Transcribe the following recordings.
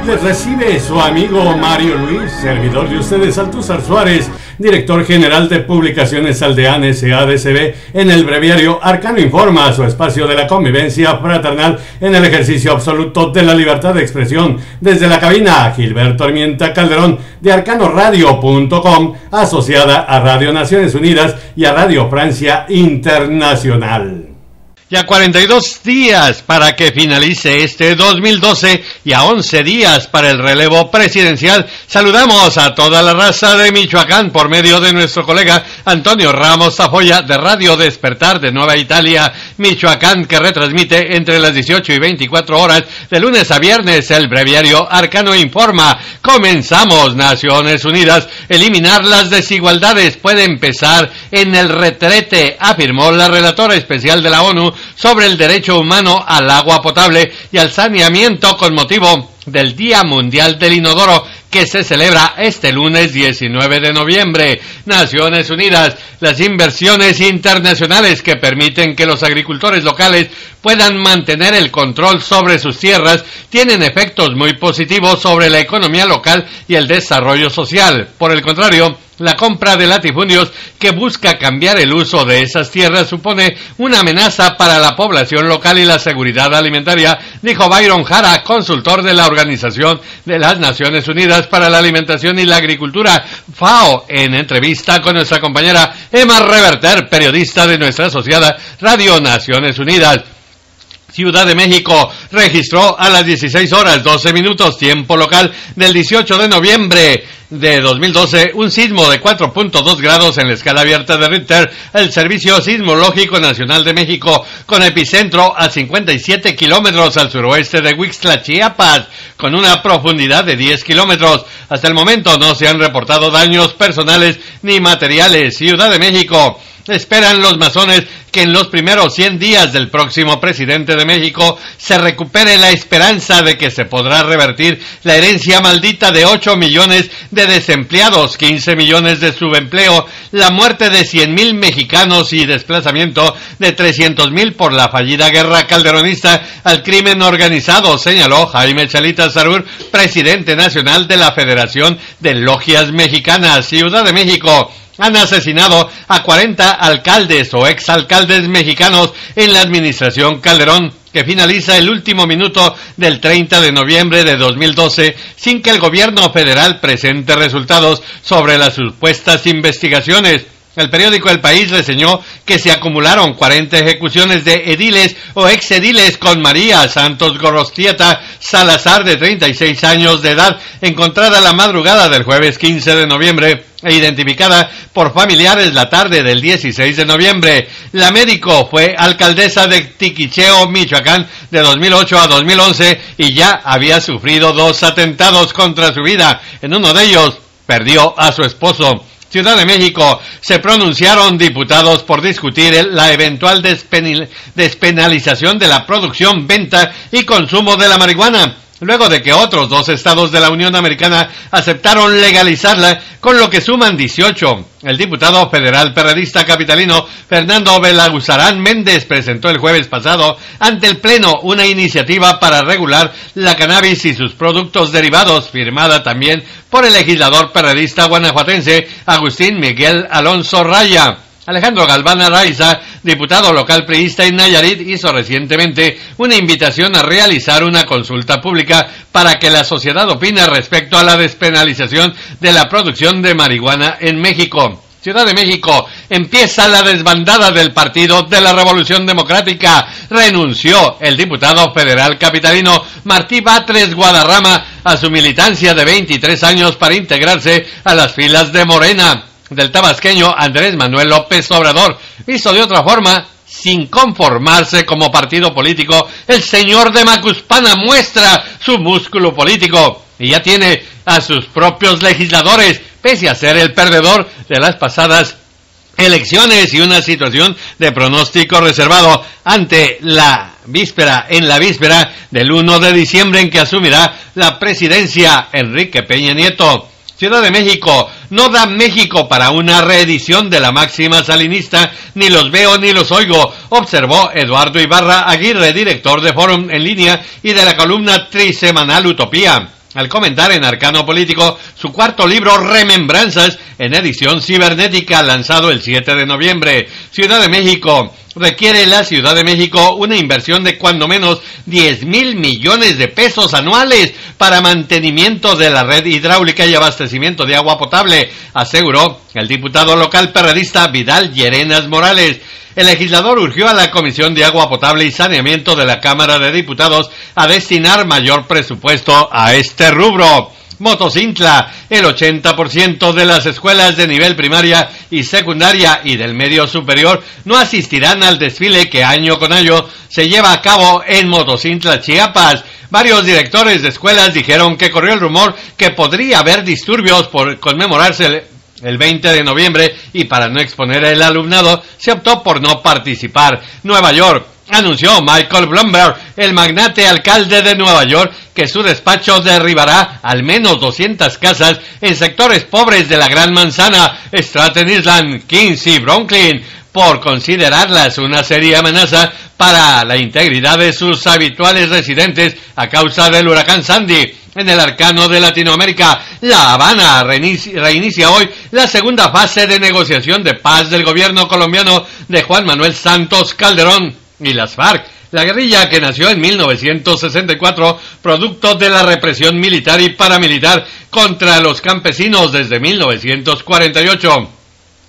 Les recibe su amigo Mario Luis, servidor de ustedes, Altúzar Suárez, director general de Publicaciones Aldeanas SADCB, en el breviario Arcano Informa, su espacio de la convivencia fraternal en el ejercicio absoluto de la libertad de expresión. Desde la cabina, Gilberto Armienta Calderón, de arcanoradio.com, asociada a Radio Naciones Unidas y a Radio Francia Internacional. Ya 42 días para que finalice este 2012 y a 11 días para el relevo presidencial. Saludamos a toda la raza de Michoacán por medio de nuestro colega Antonio Ramos Tafoya de Radio Despertar de Nueva Italia, Michoacán, que retransmite entre las 18 y 24 horas de lunes a viernes el breviario Arcano Informa. Comenzamos. Naciones Unidas, eliminar las desigualdades puede empezar en el retrete, afirmó la relatora especial de la ONU sobre el derecho humano al agua potable y al saneamiento con motivo del Día Mundial del Inodoro, que se celebra este lunes 19 de noviembre. Naciones Unidas, las inversiones internacionales que permiten que los agricultores locales puedan mantener el control sobre sus tierras tienen efectos muy positivos sobre la economía local y el desarrollo social. Por el contrario, la compra de latifundios que busca cambiar el uso de esas tierras supone una amenaza para la población local y la seguridad alimentaria, dijo Byron Jara, consultor de la Organización de las Naciones Unidas para la Alimentación y la Agricultura, FAO, en entrevista con nuestra compañera Emma Reverter, periodista de nuestra asociada Radio Naciones Unidas. Ciudad de México registró a las 16 horas 12 minutos tiempo local del 18 de noviembre de 2012 un sismo de 4.2 grados en la escala abierta de Richter. El Servicio Sismológico Nacional de México, con epicentro a 57 kilómetros al suroeste de Huixtla, Chiapas, con una profundidad de 10 kilómetros. Hasta el momento no se han reportado daños personales ni materiales. Ciudad de México. Esperan los masones que en los primeros 100 días del próximo presidente de México se recupere la esperanza de que se podrá revertir la herencia maldita de 8 millones de desempleados, 15 millones de subempleo, la muerte de 100,000 mexicanos y desplazamiento de 300,000 por la fallida guerra calderonista al crimen organizado, señaló Jaime Chalita Sarur, presidente nacional de la Federación de Logias Mexicanas. Ciudad de México. Han asesinado a 40 alcaldes o exalcaldes mexicanos en la administración Calderón, que finaliza el último minuto del 30 de noviembre de 2012 sin que el gobierno federal presente resultados sobre las supuestas investigaciones. El periódico El País reseñó que se acumularon 40 ejecuciones de ediles o exediles con María Santos Gorostieta Salazar, de 36 años de edad, encontrada la madrugada del jueves 15 de noviembre e identificada por familiares la tarde del 16 de noviembre. La médico fue alcaldesa de Tiquicheo, Michoacán, de 2008 a 2011 y ya había sufrido 2 atentados contra su vida. En uno de ellos perdió a su esposo. Ciudad de México. Se pronunciaron diputados por discutir la eventual despenalización de la producción, venta y consumo de la marihuana, luego de que otros 2 estados de la Unión Americana aceptaron legalizarla, con lo que suman 18. El diputado federal perredista capitalino Fernando Belaguzarán Méndez presentó el jueves pasado ante el Pleno una iniciativa para regular la cannabis y sus productos derivados, firmada también por el legislador perredista guanajuatense Agustín Miguel Alonso Raya. Alejandro Galván Araiza, diputado local priista en Nayarit, hizo recientemente una invitación a realizar una consulta pública para que la sociedad opine respecto a la despenalización de la producción de marihuana en México. Ciudad de México. Empieza la desbandada del Partido de la Revolución Democrática. Renunció el diputado federal capitalino Martí Batres Guadarrama a su militancia de 23 años para integrarse a las filas de Morena. Del tabasqueño Andrés Manuel López Obrador. Visto de otra forma, sin conformarse como partido político, el señor de Macuspana muestra su músculo político y ya tiene a sus propios legisladores, pese a ser el perdedor de las pasadas elecciones y una situación de pronóstico reservado ante la víspera del 1 de diciembre en que asumirá la presidencia Enrique Peña Nieto. Ciudad de México. No da México para una reedición de la máxima salinista, ni los veo ni los oigo, observó Eduardo Ibarra Aguirre, director de Fórum en Línea y de la columna trisemanal Utopía. al comentar en Arcano Político su cuarto libro Remembranzas en edición cibernética lanzado el 7 de noviembre. Ciudad de México. Requiere la Ciudad de México una inversión de cuando menos 10,000 millones de pesos anuales para mantenimiento de la red hidráulica y abastecimiento de agua potable, aseguró el diputado local perredista Vidal Llerenas Morales. El legislador urgió a la Comisión de Agua Potable y Saneamiento de la Cámara de Diputados a destinar mayor presupuesto a este rubro. Motocintla, el 80% de las escuelas de nivel primaria y secundaria y del medio superior no asistirán al desfile que año con año se lleva a cabo en Motocintla, Chiapas. Varios directores de escuelas dijeron que corrió el rumor que podría haber disturbios por conmemorarse el 20 de noviembre y para no exponer el alumnado se optó por no participar. Nueva York. Anunció Michael Bloomberg, el magnate alcalde de Nueva York, que su despacho derribará al menos 200 casas en sectores pobres de la Gran Manzana, Staten Island, Queens y Brooklyn, por considerarlas una seria amenaza para la integridad de sus habituales residentes a causa del huracán Sandy. En el Arcano de Latinoamérica, La Habana reinicia hoy la segunda fase de negociación de paz del gobierno colombiano de Juan Manuel Santos Calderón y las FARC, la guerrilla que nació en 1964, producto de la represión militar y paramilitar contra los campesinos desde 1948.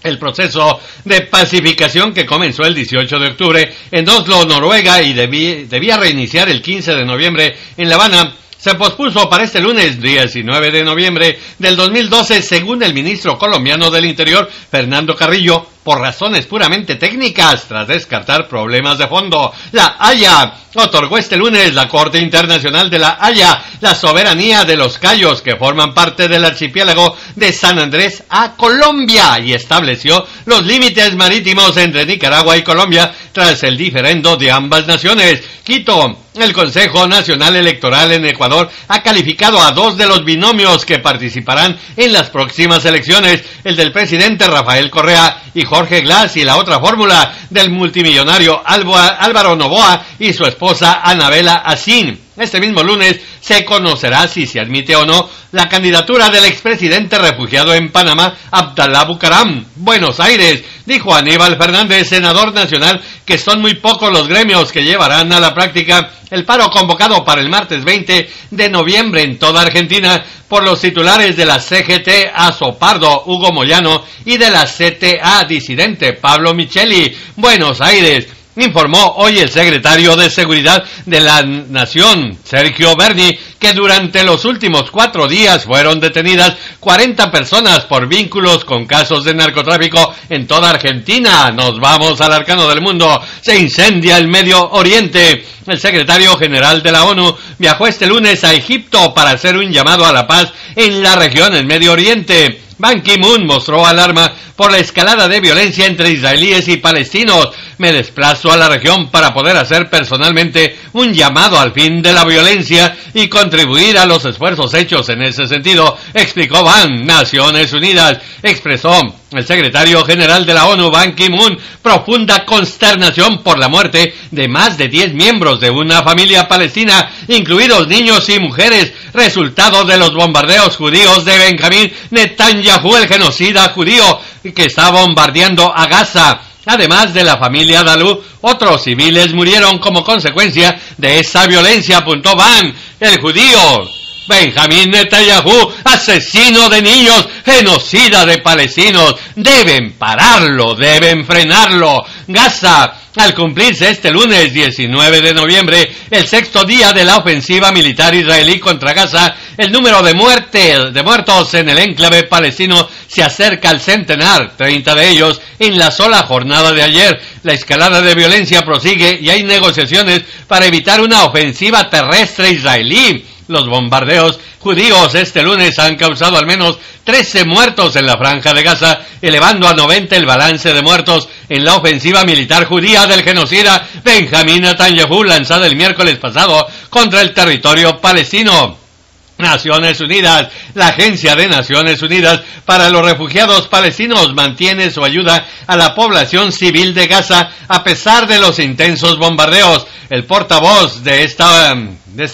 El proceso de pacificación que comenzó el 18 de octubre en Oslo, Noruega, y debía reiniciar el 15 de noviembre en La Habana, se pospuso para este lunes 19 de noviembre del 2012, según el ministro colombiano del Interior, Fernando Carrillo, por razones puramente técnicas, tras descartar problemas de fondo. La Haya otorgó este lunes la Corte Internacional de La Haya la soberanía de los cayos que forman parte del archipiélago de San Andrés a Colombia y estableció los límites marítimos entre Nicaragua y Colombia tras el diferendo de ambas naciones. Quito. El Consejo Nacional Electoral en Ecuador ha calificado a dos de los binomios que participarán en las próximas elecciones, el del presidente Rafael Correa y Jorge Glass, y la otra fórmula del multimillonario Álvaro Noboa y su esposa Anabela Asín. Este mismo lunes se conocerá si se admite o no la candidatura del expresidente refugiado en Panamá, Abdalá Bucaram. Buenos Aires. Dijo Aníbal Fernández, senador nacional, que son muy pocos los gremios que llevarán a la práctica el paro convocado para el martes 20 de noviembre en toda Argentina por los titulares de la CGT Azopardo, Hugo Moyano, y de la CTA disidente, Pablo Micheli. Buenos Aires. Informó hoy el secretario de Seguridad de la Nación, Sergio Berni, que durante los últimos 4 días fueron detenidas 40 personas por vínculos con casos de narcotráfico en toda Argentina. Nos vamos al Arcano del Mundo. Se incendia el Medio Oriente. El secretario general de la ONU viajó este lunes a Egipto para hacer un llamado a la paz en la región del Medio Oriente. Ban Ki-moon mostró alarma por la escalada de violencia entre israelíes y palestinos. Me desplazo a la región para poder hacer personalmente un llamado al fin de la violencia y contribuir a los esfuerzos hechos en ese sentido, explicó Ban. Naciones Unidas. Expresó el secretario general de la ONU, Ban Ki-moon, profunda consternación por la muerte de más de 10 miembros de una familia palestina, incluidos niños y mujeres, resultado de los bombardeos judíos de Benjamín Netanyahu, el genocida judío que está bombardeando a Gaza. Además de la familia Dalú, otros civiles murieron como consecuencia de esa violencia, apuntó Ban. El judío Benjamín Netanyahu, asesino de niños, genocida de palestinos, deben pararlo, deben frenarlo. Gaza. Al cumplirse este lunes 19 de noviembre, el 6º día de la ofensiva militar israelí contra Gaza, el número de muertos en el enclave palestino se acerca al centenar, 30 de ellos en la sola jornada de ayer. La escalada de violencia prosigue y hay negociaciones para evitar una ofensiva terrestre israelí. Los bombardeos judíos este lunes han causado al menos 13 muertos en la franja de Gaza, elevando a 90 el balance de muertos en la ofensiva militar judía del genocida Benjamín Netanyahu lanzada el miércoles pasado contra el territorio palestino. Naciones Unidas. La Agencia de Naciones Unidas para los Refugiados Palestinos mantiene su ayuda a la población civil de Gaza a pesar de los intensos bombardeos. El portavoz de esta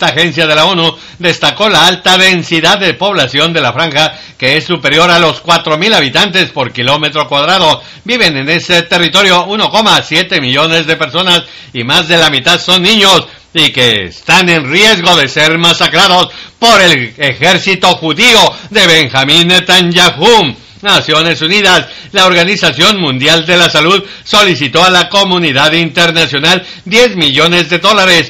agencia de la ONU destacó la alta densidad de población de la franja, que es superior a los 4.000 habitantes por kilómetro cuadrado. Viven en ese territorio 1,7 millones de personas y más de la mitad son niños, y que están en riesgo de ser masacrados por el ejército judío de Benjamín Netanyahu. Naciones Unidas. La Organización Mundial de la Salud solicitó a la comunidad internacional $10 millones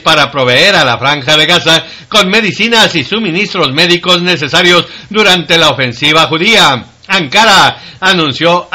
para proveer a la Franja de Gaza con medicinas y suministros médicos necesarios durante la ofensiva judía. Anunció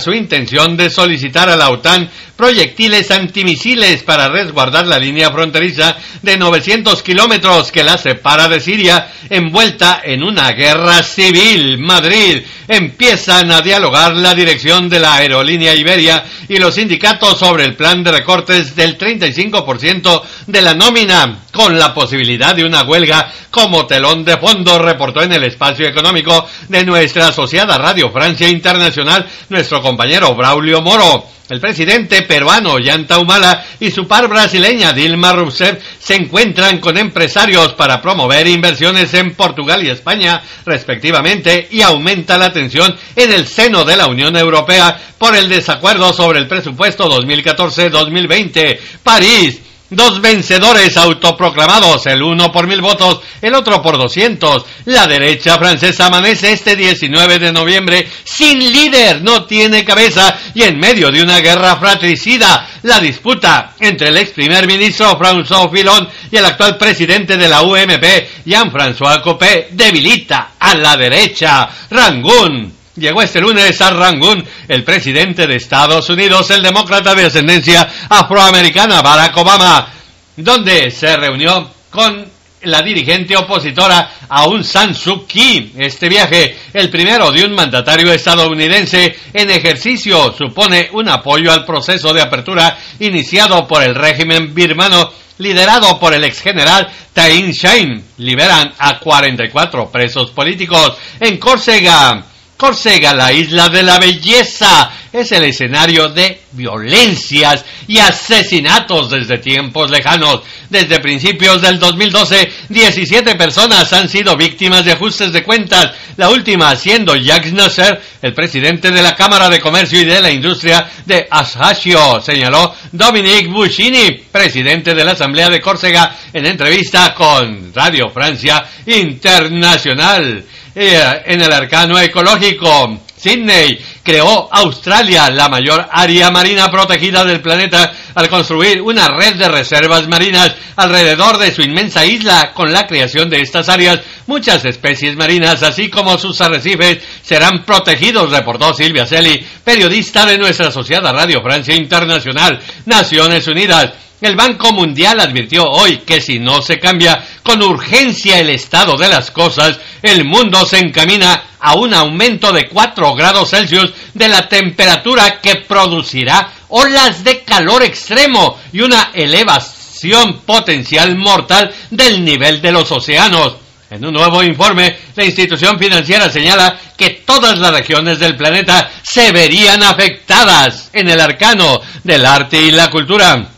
su intención de solicitar a la OTAN proyectiles antimisiles para resguardar la línea fronteriza de 900 kilómetros que la separa de Siria, envuelta en una guerra civil. Madrid. Empiezan a dialogar la dirección de la aerolínea Iberia y los sindicatos sobre el plan de recortes del 35% de la nómina, con la posibilidad de una huelga como telón de fondo, reportó en el espacio económico de nuestra asociada Radio Francia Internacional nuestro compañero Braulio Moro. El presidente peruano Ollanta Humala y su par brasileña Dilma Rousseff se encuentran con empresarios para promover inversiones en Portugal y España, respectivamente, y aumenta la tensión en el seno de la Unión Europea por el desacuerdo sobre el presupuesto 2014-2020. París. Dos vencedores autoproclamados, el uno por 1.000 votos, el otro por 200. La derecha francesa amanece este 19 de noviembre sin líder, no tiene cabeza y en medio de una guerra fratricida. La disputa entre el ex primer ministro François Fillon y el actual presidente de la UMP, Jean-François Copé, debilita a la derecha. Rangún. Llegó este lunes a Rangún el presidente de Estados Unidos, el demócrata de ascendencia afroamericana Barack Obama, donde se reunió con la dirigente opositora Aung San Suu Kyi. Este viaje, el primero de un mandatario estadounidense en ejercicio, supone un apoyo al proceso de apertura iniciado por el régimen birmano liderado por el ex general Thein Sein. Liberan a 44 presos políticos en Córcega. Córcega, la isla de la belleza, es el escenario de violencias y asesinatos desde tiempos lejanos. Desde principios del 2012, 17 personas han sido víctimas de ajustes de cuentas, la última siendo Jacques Nasser, el presidente de la Cámara de Comercio y de la Industria de Ajaccio, señaló Dominique Buscini, presidente de la Asamblea de Córcega, en entrevista con Radio Francia Internacional. En el arcano ecológico, Sydney creó Australia, la mayor área marina protegida del planeta, al construir una red de reservas marinas alrededor de su inmensa isla. Con la creación de estas áreas, muchas especies marinas, así como sus arrecifes, serán protegidos, reportó Silvia Celi, periodista de nuestra asociada Radio Francia Internacional. Naciones Unidas. El Banco Mundial advirtió hoy que si no se cambia con urgencia el estado de las cosas, el mundo se encamina a un aumento de 4 grados Celsius de la temperatura que producirá olas de calor extremo y una elevación potencial mortal del nivel de los océanos. En un nuevo informe, la institución financiera señala que todas las regiones del planeta se verían afectadas. En el arcano del arte y la cultura,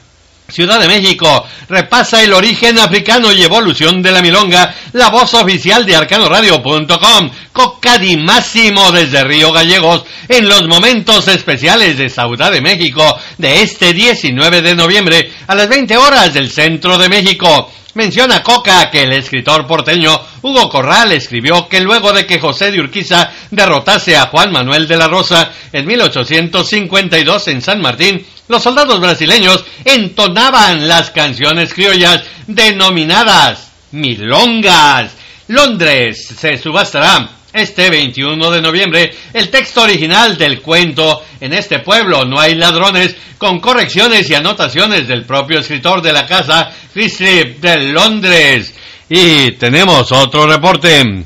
Ciudad de México repasa el origen africano y evolución de la milonga, la voz oficial de arcanoradio.com, Cocadimáximo desde Río Gallegos, en los momentos especiales de Ciudad de México de este 19 de noviembre a las 20 horas del centro de México. Menciona Coca que el escritor porteño Hugo Corral escribió que luego de que José de Urquiza derrotase a Juan Manuel de la Rosa en 1852 en San Martín, los soldados brasileños entonaban las canciones criollas denominadas milongas. Londres se subastará este 21 de noviembre el texto original del cuento En este pueblo no hay ladrones, con correcciones y anotaciones del propio escritor de la casa Christie de Londres. Y tenemos otro reporte.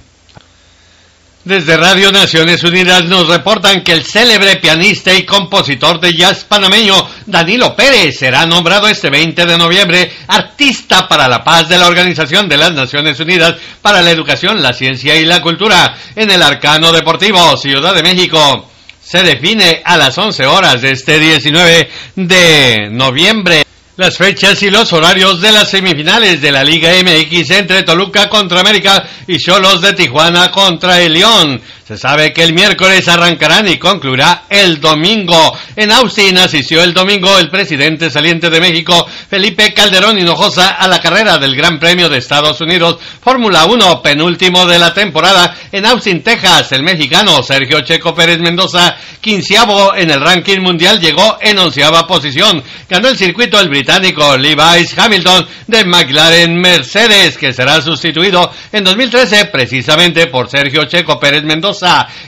Desde Radio Naciones Unidas nos reportan que el célebre pianista y compositor de jazz panameño Danilo Pérez será nombrado este 20 de noviembre artista para la paz de la Organización de las Naciones Unidas para la Educación, la Ciencia y la Cultura, en el Arcano Deportivo, Ciudad de México. Se define a las 11 horas de este 19 de noviembre. Las fechas y los horarios de las semifinales de la Liga MX entre Toluca contra América y Xolos de Tijuana contra el León. Se sabe que el miércoles arrancarán y concluirá el domingo. En Austin asistió el domingo el presidente saliente de México, Felipe Calderón Hinojosa, a la carrera del Gran Premio de Estados Unidos, Fórmula 1, penúltimo de la temporada. En Austin, Texas, el mexicano Sergio Checo Pérez Mendoza, 15avo en el ranking mundial, llegó en 11ª posición. Ganó el circuito el británico Lewis Hamilton de McLaren Mercedes, que será sustituido en 2013 precisamente por Sergio Checo Pérez Mendoza.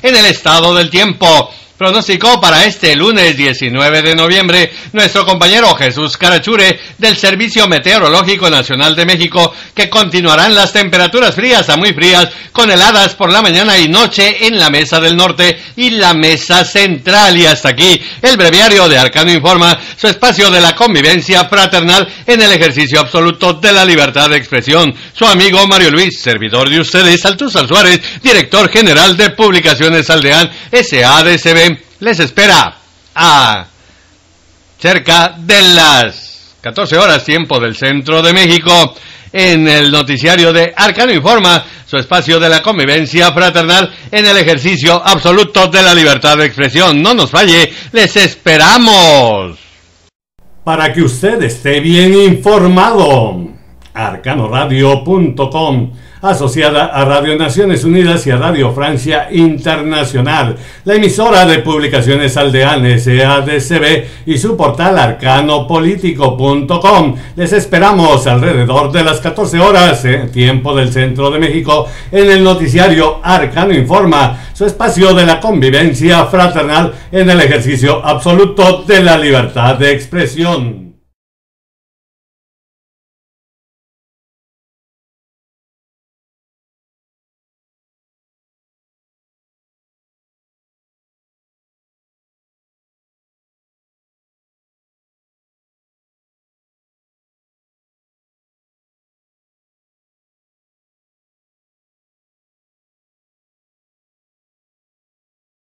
En el estado del tiempo, pronosticó para este lunes 19 de noviembre nuestro compañero Jesús Carachure del Servicio Meteorológico Nacional de México que continuarán las temperaturas frías a muy frías con heladas por la mañana y noche en la Mesa del Norte y la Mesa Central. Y hasta aquí el breviario de Arcano Informa, su espacio de la convivencia fraternal en el ejercicio absoluto de la libertad de expresión. Su amigo Mario Luis, servidor de ustedes, Altúzar Suárez, director general de Publicaciones Aldean SADCB, les espera a cerca de las 14 horas tiempo del centro de México en el noticiario de Arcano Informa, su espacio de la convivencia fraternal en el ejercicio absoluto de la libertad de expresión. No nos falle, les esperamos. Para que usted esté bien informado, arcanoradio.com, asociada a Radio Naciones Unidas y a Radio Francia Internacional, la emisora de Publicaciones Aldean SADCB y su portal arcanopolitico.com. Les esperamos alrededor de las 14 horas, tiempo del centro de México, en el noticiario Arcano Informa, su espacio de la convivencia fraternal en el ejercicio absoluto de la libertad de expresión.